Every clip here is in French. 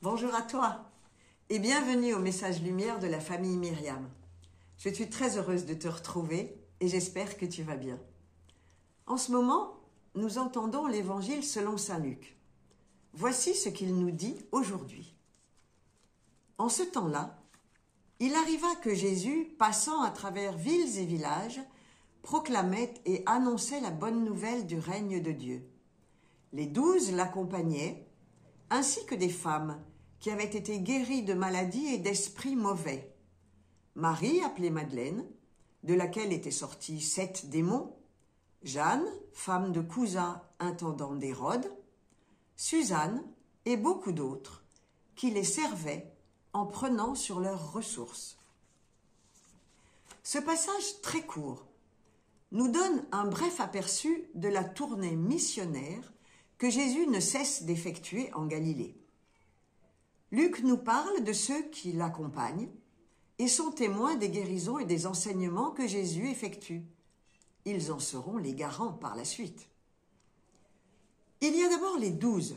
Bonjour à toi et bienvenue au message lumière de la famille Myriam. Je suis très heureuse de te retrouver et j'espère que tu vas bien. En ce moment, nous entendons l'évangile selon saint Luc. Voici ce qu'il nous dit aujourd'hui. En ce temps-là, il arriva que Jésus, passant à travers villes et villages, proclamait et annonçait la bonne nouvelle du règne de Dieu. Les 12 l'accompagnaient, ainsi que des femmes qui avaient été guéries de maladies et d'esprits mauvais. Marie, appelée Madeleine, de laquelle étaient sortis 7 démons, Jeanne, femme de Cousa, intendant d'Hérode, Suzanne et beaucoup d'autres, qui les servaient en prenant sur leurs ressources. Ce passage très court nous donne un bref aperçu de la tournée missionnaire que Jésus ne cesse d'effectuer en Galilée. Luc nous parle de ceux qui l'accompagnent et sont témoins des guérisons et des enseignements que Jésus effectue. Ils en seront les garants par la suite. Il y a d'abord les 12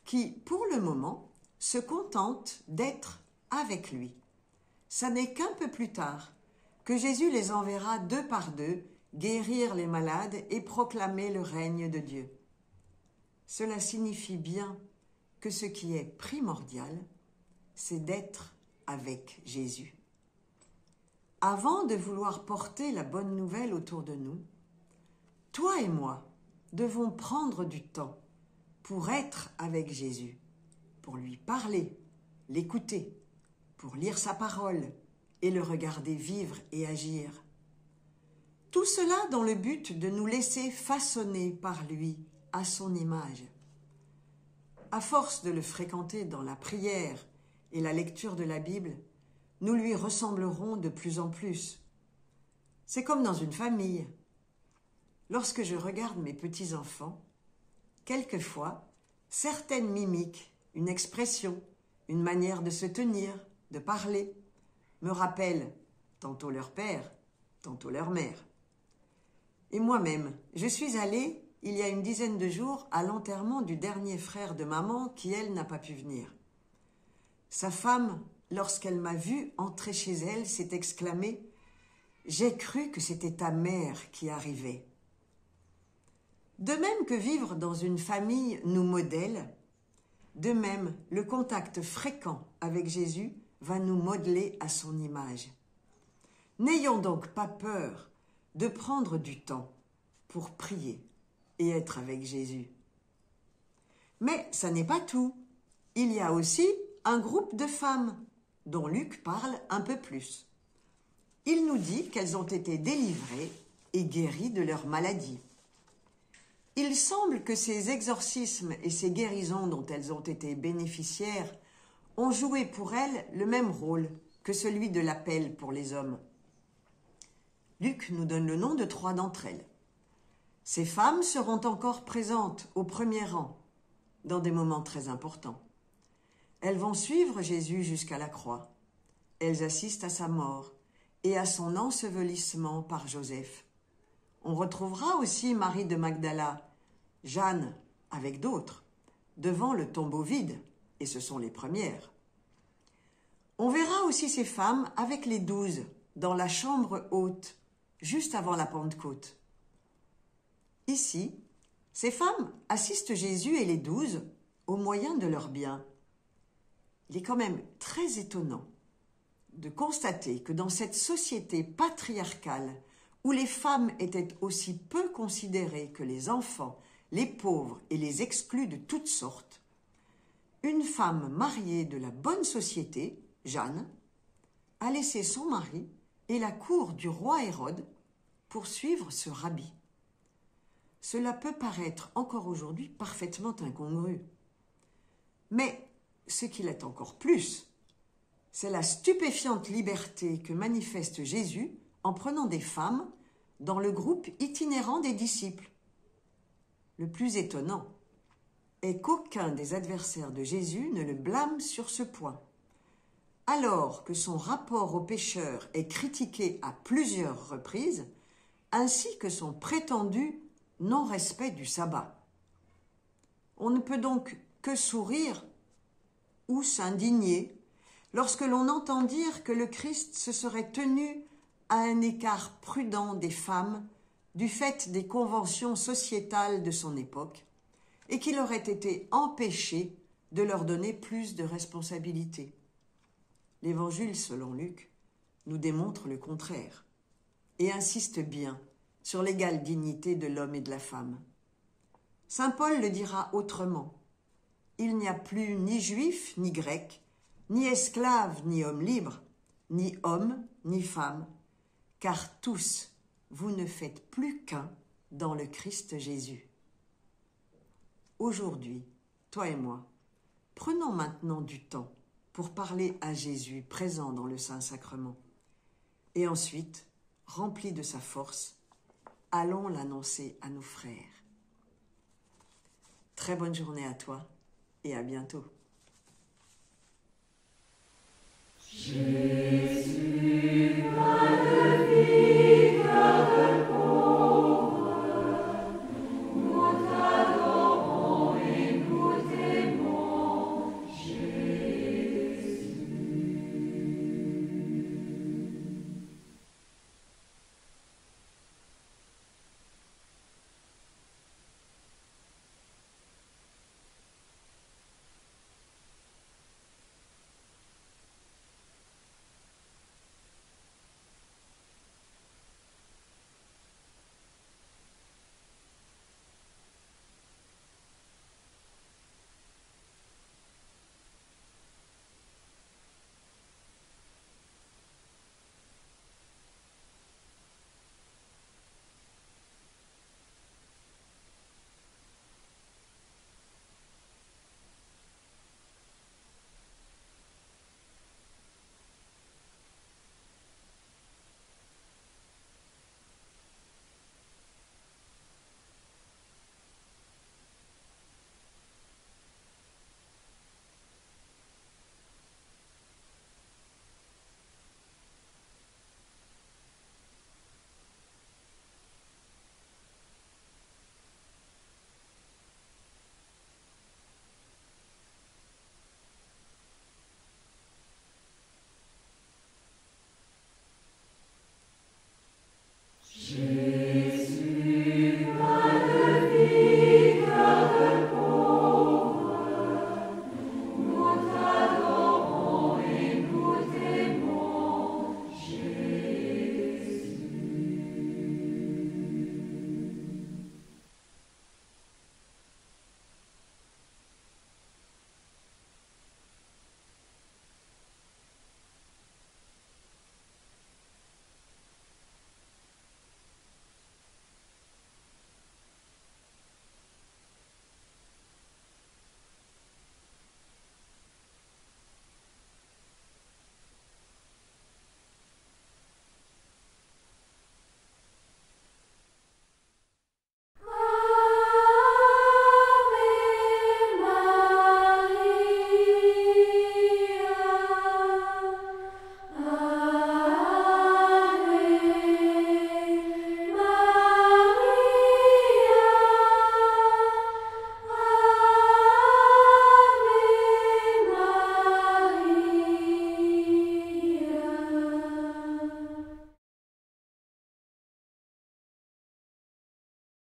qui, pour le moment, se contentent d'être avec lui. Ça n'est qu'un peu plus tard que Jésus les enverra 2 par 2 guérir les malades et proclamer le règne de Dieu. Cela signifie bien que ce qui est primordial, c'est d'être avec Jésus. Avant de vouloir porter la bonne nouvelle autour de nous, toi et moi devons prendre du temps pour être avec Jésus, pour lui parler, l'écouter, pour lire sa parole et le regarder vivre et agir. Tout cela dans le but de nous laisser façonner par lui à son image. À force de le fréquenter dans la prière et la lecture de la Bible, nous lui ressemblerons de plus en plus. C'est comme dans une famille. Lorsque je regarde mes petits-enfants, quelquefois, certaines mimiques, une expression, une manière de se tenir, de parler, me rappellent tantôt leur père, tantôt leur mère. Et moi-même, je suis allée, il y a une dizaine de jours, à l'enterrement du dernier frère de maman qui, elle, n'a pas pu venir. Sa femme, lorsqu'elle m'a vue entrer chez elle, s'est exclamée « J'ai cru que c'était ta mère qui arrivait ». De même que vivre dans une famille nous modèle, de même le contact fréquent avec Jésus va nous modeler à son image. N'ayons donc pas peur de prendre du temps pour prier et être avec Jésus. Mais ça n'est pas tout. Il y a aussi un groupe de femmes dont Luc parle un peu plus. Il nous dit qu'elles ont été délivrées et guéries de leur maladie. Il semble que ces exorcismes et ces guérisons dont elles ont été bénéficiaires ont joué pour elles le même rôle que celui de l'appel pour les hommes. Luc nous donne le nom de 3 d'entre elles. Ces femmes seront encore présentes au premier rang, dans des moments très importants. Elles vont suivre Jésus jusqu'à la croix. Elles assistent à sa mort et à son ensevelissement par Joseph. On retrouvera aussi Marie de Magdala, Jeanne, avec d'autres, devant le tombeau vide, et ce sont les premières. On verra aussi ces femmes avec les 12 dans la chambre haute, juste avant la Pentecôte. Ici, ces femmes assistent Jésus et les 12 au moyen de leurs biens. Il est quand même très étonnant de constater que dans cette société patriarcale où les femmes étaient aussi peu considérées que les enfants, les pauvres et les exclus de toutes sortes, une femme mariée de la bonne société, Jeanne, a laissé son mari et la cour du roi Hérode pour suivre ce rabbi. Cela peut paraître encore aujourd'hui parfaitement incongru. Mais ce qu'il est encore plus, c'est la stupéfiante liberté que manifeste Jésus en prenant des femmes dans le groupe itinérant des disciples. Le plus étonnant est qu'aucun des adversaires de Jésus ne le blâme sur ce point. Alors que son rapport aux pécheurs est critiqué à plusieurs reprises, ainsi que son prétendu non-respect du sabbat. On ne peut donc que sourire ou s'indigner lorsque l'on entend dire que le Christ se serait tenu à un écart prudent des femmes du fait des conventions sociétales de son époque et qu'il aurait été empêché de leur donner plus de responsabilités. L'Évangile, selon Luc, nous démontre le contraire et insiste bien sur l'égale dignité de l'homme et de la femme. Saint Paul le dira autrement. Il n'y a plus ni juif ni grec, ni esclave ni homme libre, ni homme ni femme, car tous, vous ne faites plus qu'un dans le Christ Jésus. Aujourd'hui, toi et moi, prenons maintenant du temps pour parler à Jésus présent dans le Saint-Sacrement. Et ensuite, remplis de sa force, allons l'annoncer à nos frères. Très bonne journée à toi et à bientôt. Jésus,